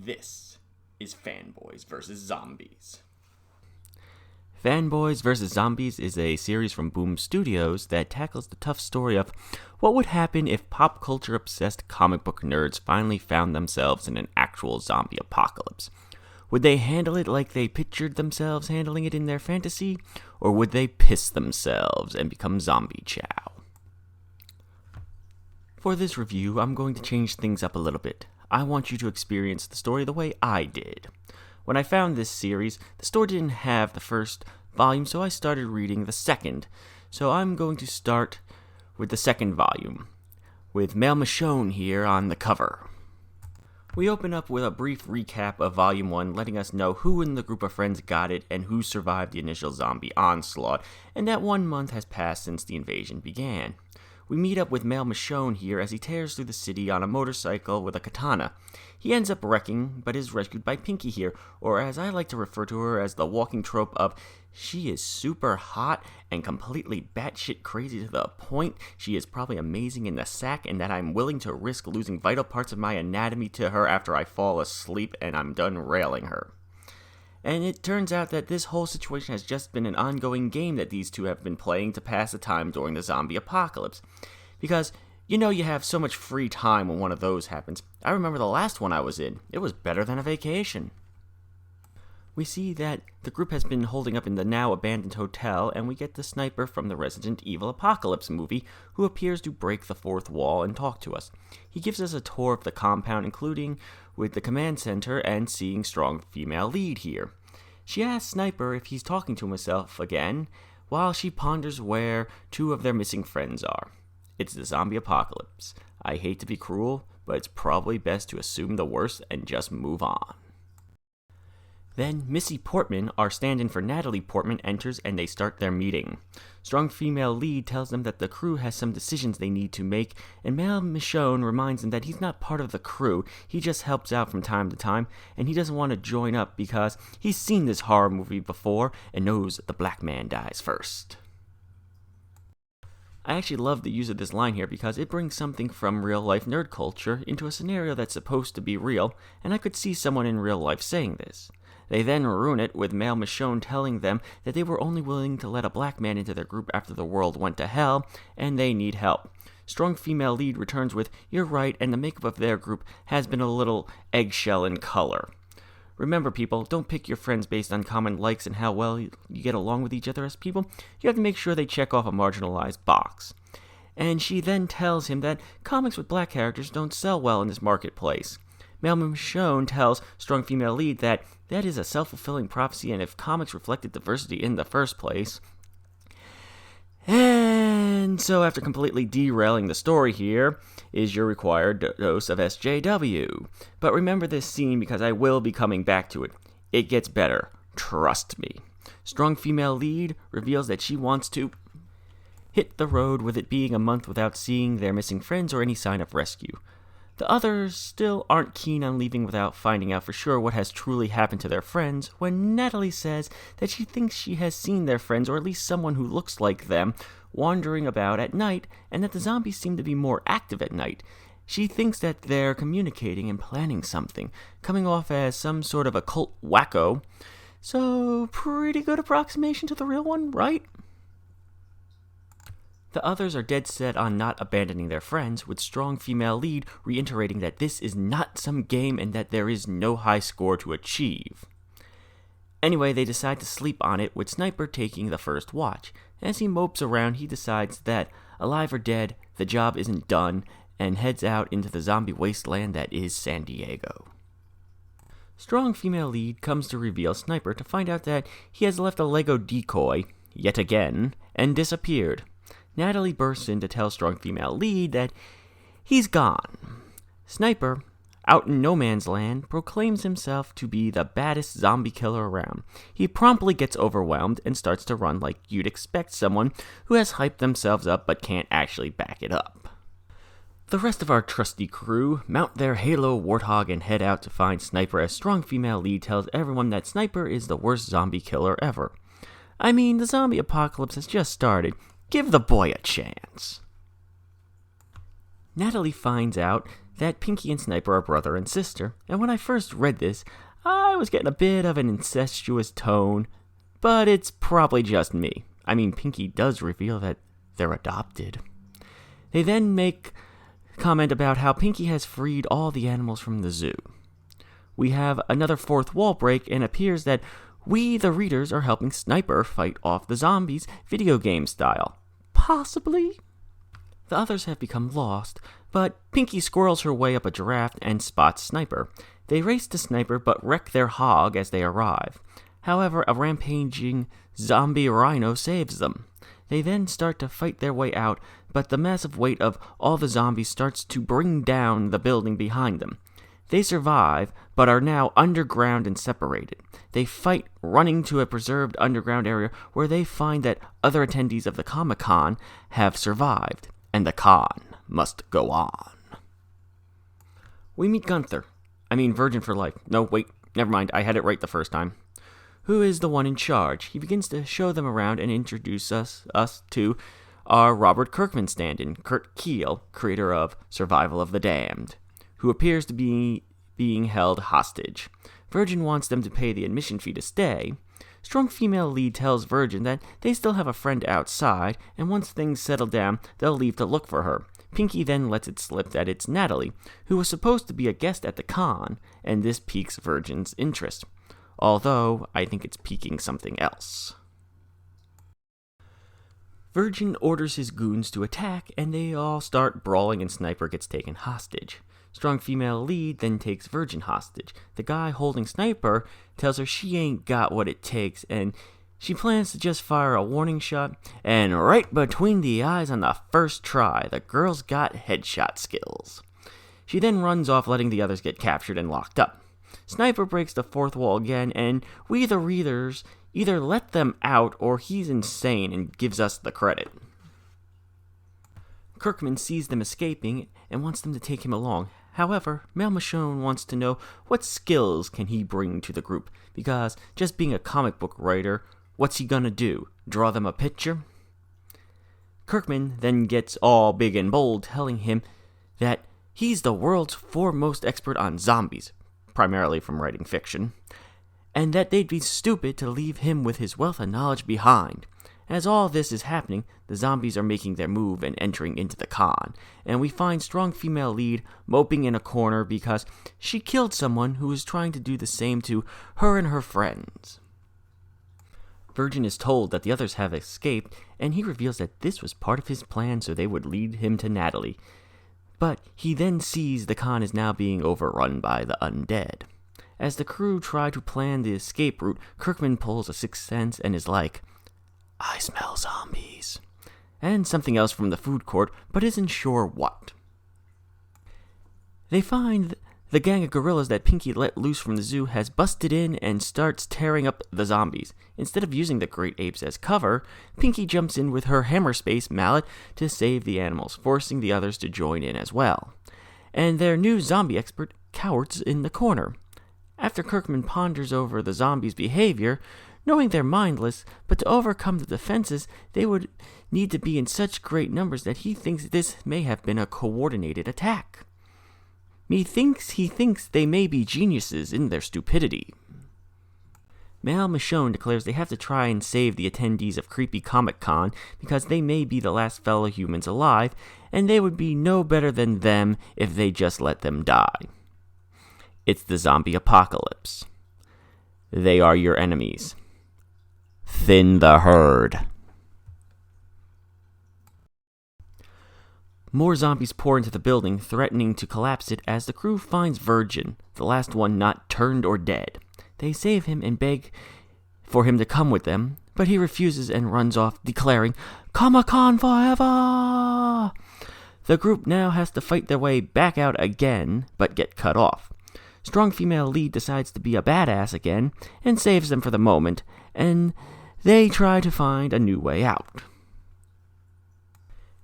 This is Fanboys vs. Zombies. Fanboys vs. Zombies is a series from Boom Studios that tackles the tough story of what would happen if pop culture obsessed comic book nerds finally found themselves in an actual zombie apocalypse. Would they handle it like they pictured themselves handling it in their fantasy, or would they piss themselves and become zombie chow? For this review, I'm going to change things up a little bit. I want you to experience the story the way I did. When I found this series, the store didn't have the first volume, so I started reading the second. So I'm going to start with the second volume, with Mel Michonne here on the cover. We open up with a brief recap of Volume 1, letting us know who in the group of friends got it and who survived the initial zombie onslaught, and that 1 month has passed since the invasion began. We meet up with Mel Michonne here as he tears through the city on a motorcycle with a katana. He ends up wrecking, but is rescued by Pinky here, or as I like to refer to her as the walking trope of, she is super hot and completely batshit crazy to the point she is probably amazing in the sack and that I'm willing to risk losing vital parts of my anatomy to her after I fall asleep and I'm done railing her. And it turns out that this whole situation has just been an ongoing game that these two have been playing to pass the time during the zombie apocalypse. Because, you know, you have so much free time when one of those happens. I remember the last one I was in. It was better than a vacation. We see that the group has been holding up in the now abandoned hotel, and we get the sniper from the Resident Evil Apocalypse movie, who appears to break the fourth wall and talk to us. He gives us a tour of the compound, including with the command center and seeing strong female lead here. She asks Sniper if he's talking to himself again, while she ponders where two of their missing friends are. It's the zombie apocalypse. I hate to be cruel, but it's probably best to assume the worst and just move on. Then Missy Portman, our stand-in for Natalie Portman, enters and they start their meeting. Strong female lead tells them that the crew has some decisions they need to make, and Mel Michonne reminds them that he's not part of the crew, he just helps out from time to time, and he doesn't want to join up because he's seen this horror movie before and knows the black man dies first. I actually love the use of this line here because it brings something from real-life nerd culture into a scenario that's supposed to be real, and I could see someone in real life saying this. They then ruin it with Mel Michonne telling them that they were only willing to let a black man into their group after the world went to hell, and they need help. Strong female lead returns with, "You're right, and the makeup of their group has been a little eggshell in color." Remember, people, don't pick your friends based on common likes and how well you get along with each other as people. You have to make sure they check off a marginalized box. And she then tells him that comics with black characters don't sell well in this marketplace. Mel Michonne tells strong female lead that is a self-fulfilling prophecy, and if comics reflected diversity in the first place. And so after completely derailing the story here is your required dose of SJW. But remember this scene because I will be coming back to it. It gets better. Trust me. Strong female lead reveals that she wants to hit the road, with it being a month without seeing their missing friends or any sign of rescue. The others still aren't keen on leaving without finding out for sure what has truly happened to their friends, when Natalie says that she thinks she has seen their friends, or at least someone who looks like them, wandering about at night, and that the zombies seem to be more active at night. She thinks that they're communicating and planning something, coming off as some sort of occult wacko. So, pretty good approximation to the real one, right? The others are dead set on not abandoning their friends, with strong female lead reiterating that this is not some game and that there is no high score to achieve. Anyway, they decide to sleep on it, with Sniper taking the first watch. As he mopes around, he decides that, alive or dead, the job isn't done, and heads out into the zombie wasteland that is San Diego. Strong female lead comes to reveal Sniper to find out that he has left a Lego decoy, yet again, and disappeared. Natalie bursts in to tell strong female lead that he's gone. Sniper, out in no man's land, proclaims himself to be the baddest zombie killer around. He promptly gets overwhelmed and starts to run like you'd expect someone who has hyped themselves up but can't actually back it up. The rest of our trusty crew mount their Halo Warthog and head out to find Sniper as strong female lead tells everyone that Sniper is the worst zombie killer ever. I mean, the zombie apocalypse has just started. Give the boy a chance. Natalie finds out that Pinky and Sniper are brother and sister, and when I first read this, I was getting a bit of an incestuous tone, but it's probably just me. I mean, Pinky does reveal that they're adopted. They then make comment about how Pinky has freed all the animals from the zoo. We have another fourth wall break, and it appears that we, the readers, are helping Sniper fight off the zombies video game style. Possibly? The others have become lost, but Pinky squirrels her way up a giraffe and spots Sniper. They race to Sniper but wreck their hog as they arrive. However, a rampaging zombie rhino saves them. They then start to fight their way out, but the massive weight of all the zombies starts to bring down the building behind them. They survive, but are now underground and separated. They fight, running to a preserved underground area where they find that other attendees of the Comic-Con have survived, and the con must go on. We meet Gunther. Virgin for life. No, wait, never mind, I had it right the first time. Who is the one in charge? He begins to show them around and introduce us to our Robert Kirkman stand-in, Kurt Keel, creator of Survival of the Damned, who appears to be being held hostage. Virgin wants them to pay the admission fee to stay. Strong female lead tells Virgin that they still have a friend outside, and once things settle down, they'll leave to look for her. Pinky then lets it slip that it's Natalie, who was supposed to be a guest at the con, and this piques Virgin's interest. Although, I think it's piquing something else. Virgin orders his goons to attack, and they all start brawling and Sniper gets taken hostage. Strong female lead then takes Virgin hostage. The guy holding Sniper tells her she ain't got what it takes, and she plans to just fire a warning shot, and right between the eyes on the first try, the girl's got headshot skills. She then runs off, letting the others get captured and locked up. Sniper breaks the fourth wall again, and we, the readers, either let them out or he's insane and gives us the credit. Kirkman sees them escaping and wants them to take him along. However, Mel Michonne wants to know what skills can he bring to the group, because just being a comic book writer, what's he gonna do? Draw them a picture? Kirkman then gets all big and bold, telling him that he's the world's foremost expert on zombies, primarily from writing fiction, and that they'd be stupid to leave him with his wealth of knowledge behind. As all this is happening, the zombies are making their move and entering into the con, and we find strong female lead moping in a corner because she killed someone who was trying to do the same to her and her friends. Virgin is told that the others have escaped, and he reveals that this was part of his plan so they would lead him to Natalie. But he then sees the con is now being overrun by the undead. As the crew try to plan the escape route, Kirkman pulls a sixth sense and is like, "I smell zombies," and something else from the food court, but isn't sure what. They find the gang of gorillas that Pinky let loose from the zoo has busted in and starts tearing up the zombies. Instead of using the great apes as cover, Pinky jumps in with her hammer space mallet to save the animals, forcing the others to join in as well. And their new zombie expert cowers in the corner. After Kirkman ponders over the zombies' behavior, knowing they're mindless, but to overcome the defenses, they would need to be in such great numbers that he thinks this may have been a coordinated attack. He thinks they may be geniuses in their stupidity. Mel Michonne declares they have to try and save the attendees of Creepy Comic Con because they may be the last fellow humans alive, and they would be no better than them if they just let them die. It's the zombie apocalypse. They are your enemies. Thin the herd. More zombies pour into the building, threatening to collapse it as the crew finds Virgin, the last one not turned or dead. They save him and beg for him to come with them, but he refuses and runs off, declaring, "Comic-Con forever!" The group now has to fight their way back out again, but get cut off. Strong female lead decides to be a badass again and saves them for the moment, and they try to find a new way out.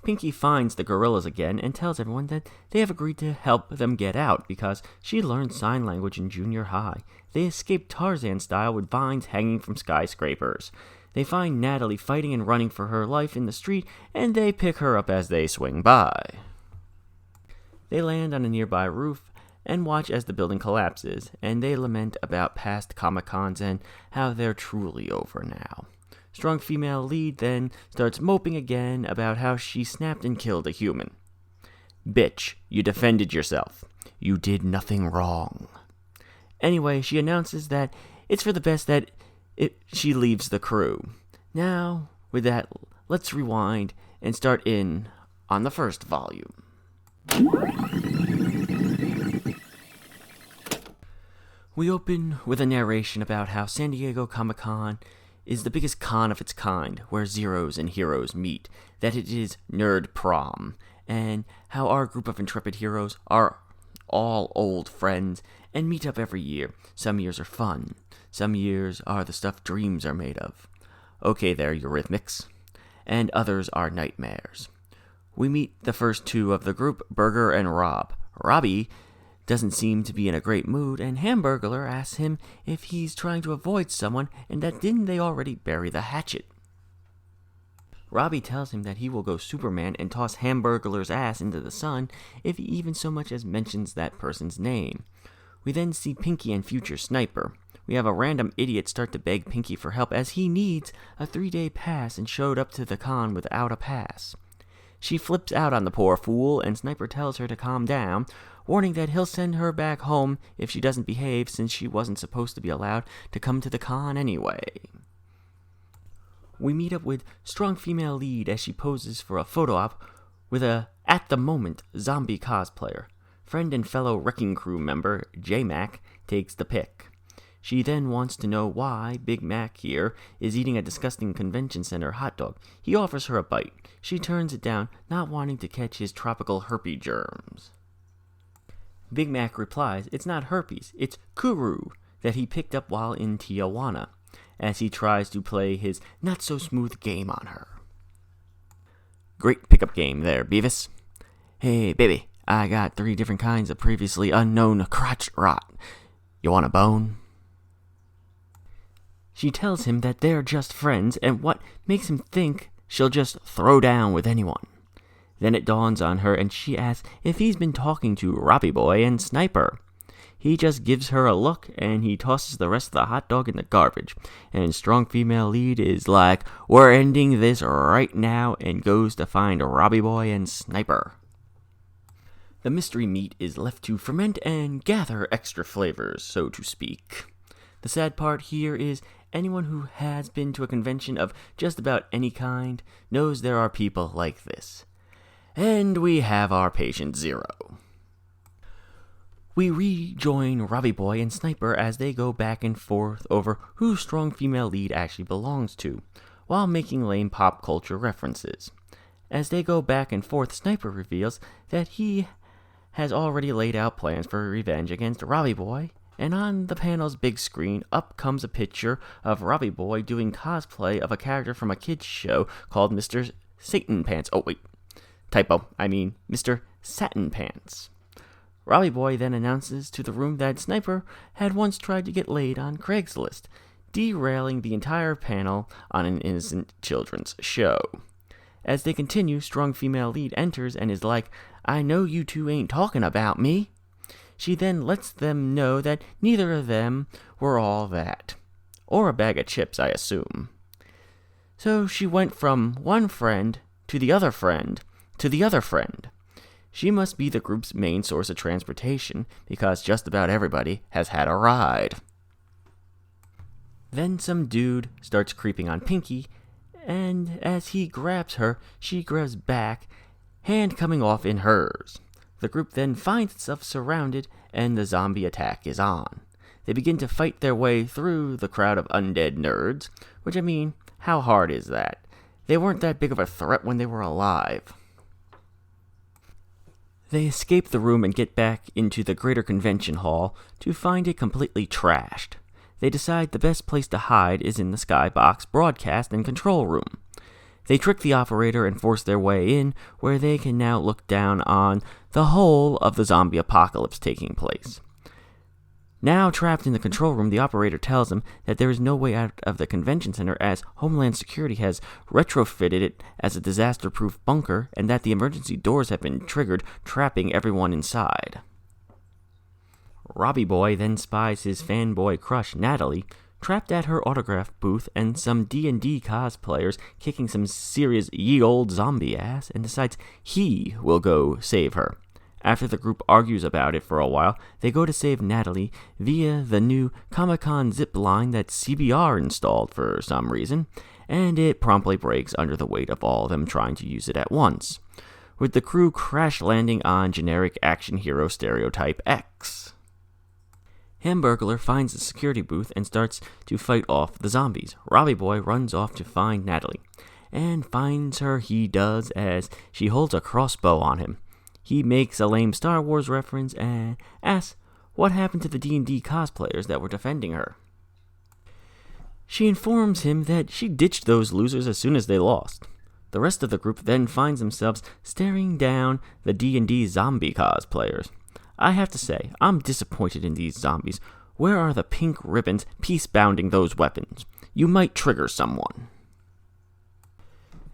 Pinky finds the gorillas again and tells everyone that they have agreed to help them get out because she learned sign language in junior high. They escape Tarzan style with vines hanging from skyscrapers. They find Natalie fighting and running for her life in the street, and they pick her up as they swing by. They land on a nearby roof and watch as the building collapses, and they lament about past Comic-Cons and how they're truly over now. Strong female lead then starts moping again about how she snapped and killed a human. Bitch, you defended yourself. You did nothing wrong. Anyway, she announces that it's for the best that she leaves the crew. Now, with that, let's rewind and start in on the first volume. We open with a narration about how San Diego Comic-Con is the biggest con of its kind, where zeros and heroes meet, that it is nerd prom, and how our group of intrepid heroes are all old friends and meet up every year. Some years are fun. Some years are the stuff dreams are made of. Okay there, Eurythmics. And others are nightmares. We meet the first two of the group, Burger and Rob. Robbie doesn't seem to be in a great mood, and Hamburglar asks him if he's trying to avoid someone and that didn't they already bury the hatchet. Robbie tells him that he will go Superman and toss Hamburglar's ass into the sun if he even so much as mentions that person's name. We then see Pinky and future Sniper. We have a random idiot start to beg Pinky for help as he needs a 3-day pass and showed up to the con without a pass. She flips out on the poor fool, and Sniper tells her to calm down, warning that he'll send her back home if she doesn't behave since she wasn't supposed to be allowed to come to the con anyway. We meet up with strong female lead as she poses for a photo op with a, at the moment, zombie cosplayer. Friend and fellow Wrecking Crew member, J-Mac, takes the pic. She then wants to know why Big Mac here is eating a disgusting convention center hot dog. He offers her a bite. She turns it down, not wanting to catch his tropical herpes germs. Big Mac replies it's not herpes, it's kuru that he picked up while in Tijuana, as he tries to play his not-so-smooth game on her. Great pickup game there, Beavis. Hey, baby, I got 3 different kinds of previously unknown crotch rot. You want a bone? She tells him that they're just friends, and what makes him think she'll just throw down with anyone. Then it dawns on her, and she asks if he's been talking to Robbie Boy and Sniper. He just gives her a look, and he tosses the rest of the hot dog in the garbage. And strong female lead is like, we're ending this right now, and goes to find Robbie Boy and Sniper. The mystery meat is left to ferment and gather extra flavors, so to speak. The sad part here is anyone who has been to a convention of just about any kind knows there are people like this. And we have our patient zero. We rejoin Robbie Boy and Sniper as they go back and forth over who strong female lead actually belongs to, while making lame pop culture references. As they go back and forth, Sniper reveals that he has already laid out plans for revenge against Robbie Boy, and on the panel's big screen, up comes a picture of Robbie Boy doing cosplay of a character from a kids show called Mr. Satan Pants. Oh, wait. Typo. I mean, Mr. Satin Pants. Robbie Boy then announces to the room that Sniper had once tried to get laid on Craigslist, derailing the entire panel on an innocent children's show. As they continue, strong female lead enters and is like, I know you two ain't talking about me. She then lets them know that neither of them were all that. Or a bag of chips, I assume. So she went from one friend to the other friend to the other friend. She must be the group's main source of transportation, because just about everybody has had a ride. Then some dude starts creeping on Pinky, and as he grabs her, she grabs back, hand coming off in hers. The group then finds itself surrounded, and the zombie attack is on. They begin to fight their way through the crowd of undead nerds, which, I mean, how hard is that? They weren't that big of a threat when they were alive. They escape the room and get back into the greater convention hall to find it completely trashed. They decide the best place to hide is in the skybox broadcast and control room. They trick the operator and force their way in, where they can now look down on the whole of the zombie apocalypse taking place. Now trapped in the control room, the operator tells him that there is no way out of the convention center as Homeland Security has retrofitted it as a disaster-proof bunker and that the emergency doors have been triggered, trapping everyone inside. Robbie Boy then spies his fanboy crush, Natalie, trapped at her autograph booth and some D&D cosplayers kicking some serious ye old zombie ass and decides he will go save her. After the group argues about it for a while, they go to save Natalie via the new Comic-Con zip line that CBR installed for some reason, and it promptly breaks under the weight of all of them trying to use it at once, with the crew crash landing on generic action hero stereotype X. Hamburglar finds the security booth and starts to fight off the zombies. Robbie Boy runs off to find Natalie, and finds her he does as she holds a crossbow on him. He makes a lame Star Wars reference and asks what happened to the D&D cosplayers that were defending her. She informs him that she ditched those losers as soon as they lost. The rest of the group then finds themselves staring down the D&D zombie cosplayers. I have to say, I'm disappointed in these zombies. Where are the pink ribbons peace-bounding those weapons? You might trigger someone.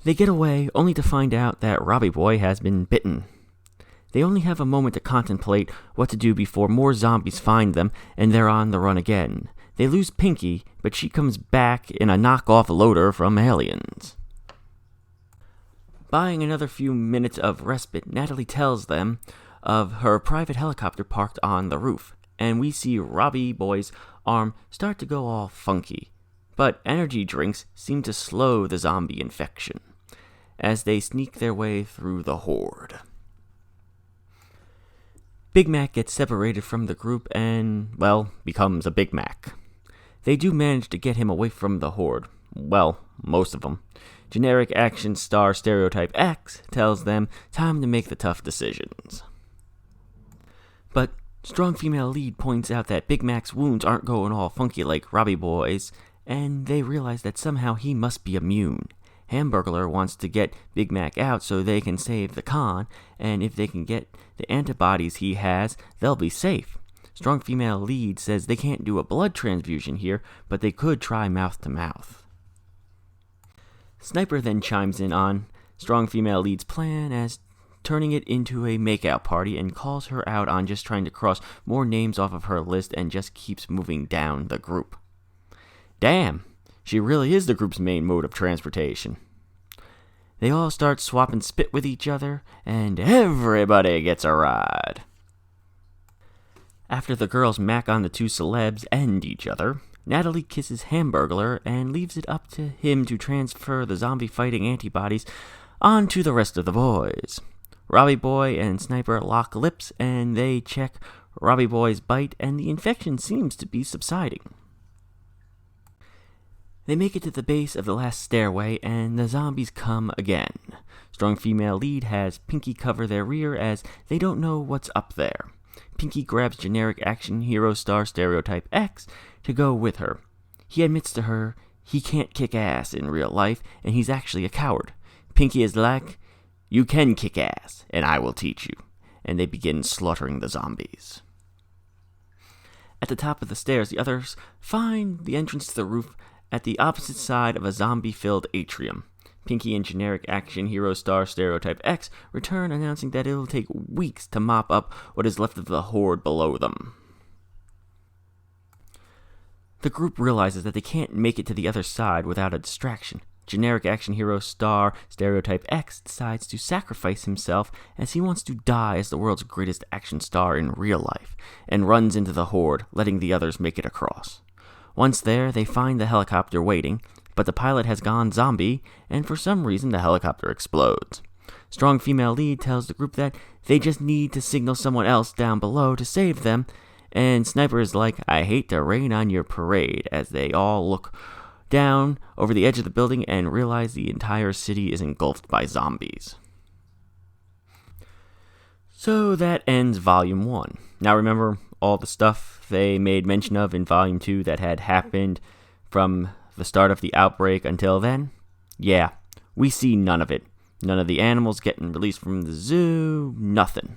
They get away only to find out that Robbie Boy has been bitten. They only have a moment to contemplate what to do before more zombies find them and they're on the run again. They lose Pinky, but she comes back in a knockoff loader from Aliens. Buying another few minutes of respite, Natalie tells them of her private helicopter parked on the roof, and we see Robbie Boy's arm start to go all funky. But energy drinks seem to slow the zombie infection as they sneak their way through the horde. Big Mac gets separated from the group and, well, becomes a Big Mac. They do manage to get him away from the horde. Well, most of them. Generic action star stereotype X tells them time to make the tough decisions. But strong female lead points out that Big Mac's wounds aren't going all funky like Robbie Boy's, and they realize that somehow he must be immune. Hamburglar wants to get Big Mac out so they can save the con, and if they can get the antibodies he has, they'll be safe. Strong female lead says they can't do a blood transfusion here, but they could try mouth to mouth. Sniper then chimes in on strong female lead's plan as turning it into a makeout party and calls her out on just trying to cross more names off of her list and just keeps moving down the group. Damn, she really is the group's main mode of transportation. They all start swapping spit with each other, and everybody gets a ride. After the girls mac on the two celebs and each other, Natalie kisses Hamburglar and leaves it up to him to transfer the zombie-fighting antibodies onto the rest of the boys. Robbie Boy and Sniper lock lips, and they check Robbie Boy's bite, and the infection seems to be subsiding. They make it to the base of the last stairway, and the zombies come again. Strong female lead has Pinky cover their rear as they don't know what's up there. Pinky grabs generic action hero star stereotype X to go with her. He admits to her he can't kick ass in real life, and he's actually a coward. Pinky is like, "You can kick ass, and I will teach you." And they begin slaughtering the zombies. At the top of the stairs, the others find the entrance to the roof at the opposite side of a zombie-filled atrium. Pinky and generic action hero star stereotype X return, announcing that it'll take weeks to mop up what is left of the horde below them. The group realizes that they can't make it to the other side without a distraction. Generic action hero star stereotype X decides to sacrifice himself as he wants to die as the world's greatest action star in real life, and runs into the horde, letting the others make it across. Once there, they find the helicopter waiting, but the pilot has gone zombie, and for some reason the helicopter explodes. Strong female lead tells the group that they just need to signal someone else down below to save them, and Sniper is like, "I hate to rain on your parade," as they all look down over the edge of the building and realize the entire city is engulfed by zombies. So that ends Volume 1. Now remember all the stuff they made mention of in Volume 2 that had happened from the start of the outbreak until then? Yeah, we see none of it. None of the animals getting released from the zoo, nothing.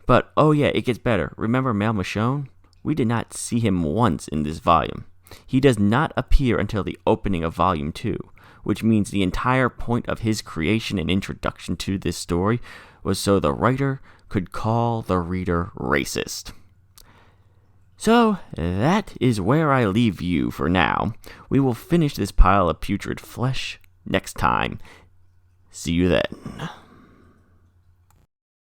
But, oh yeah, it gets better. Remember Mel Michonne? We did not see him once in this volume. He does not appear until the opening of Volume 2, which means the entire point of his creation and introduction to this story was so the writer could call the reader racist. So, that is where I leave you for now. We will finish this pile of putrid flesh next time. See you then.